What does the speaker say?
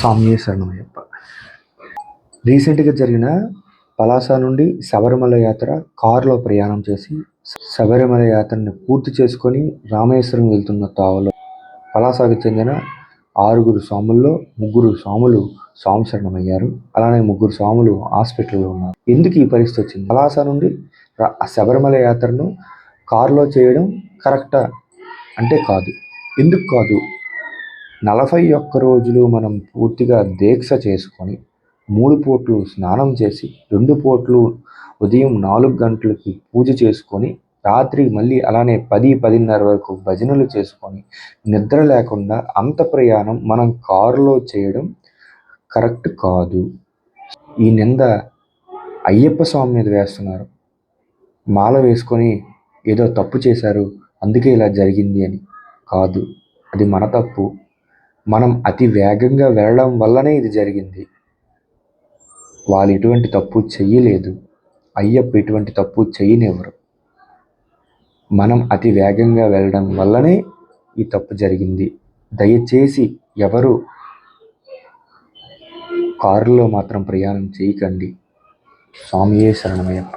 స్వామియే శరణమయ్యప్ప. రీసెంట్గా జరిగిన పలాస నుండి శబరిమల యాత్ర కారులో ప్రయాణం చేసి శబరిమల యాత్రని పూర్తి చేసుకొని రామేశ్వరం వెళ్తున్న తావలో పలాసకు చెందిన 6 స్వాముల్లో 3 స్వాములు స్వామి శరణమయ్యారు. అలానే 3 స్వాములు హాస్పిటల్లో ఉన్నారు. ఎందుకు ఈ పరిస్థితి వచ్చింది? పలాస నుండి శబరిమల యాత్రను కారులో చేయడం కరెక్టా అంటే కాదు. ఎందుకు కాదు? 41 రోజులు మనం పూర్తిగా దీక్ష చేసుకొని 3 పూట్లు స్నానం చేసి 2 పూట్లు ఉదయం 4 గంటలకి పూజ చేసుకొని రాత్రి మళ్ళీ అలానే 10-10:30 వరకు భజనలు చేసుకొని నిద్ర లేకుండా అంత ప్రయాణం మనం కారులో చేయడం కరెక్ట్ కాదు. ఈ నింద అయ్యప్ప స్వామి మీద వేస్తున్నారు. మాల వేసుకొని ఏదో తప్పు చేశారు అందుకే ఇలా జరిగింది అని కాదు. అది మన తప్పు. మనం అతి వేగంగా వెళ్ళడం వల్లనే ఇది జరిగింది. వాళ్ళు ఎటువంటి తప్పు చెయ్యలేదు. అయ్యప్ప ఎటువంటి తప్పు చేయనివ్వరు. మనం అతి వేగంగా వెళ్ళడం వల్లనే ఈ తప్పు జరిగింది. దయచేసి ఎవరు కారులో మాత్రం ప్రయాణం చేయకండి. స్వామియే శరణమయ్యప్ప.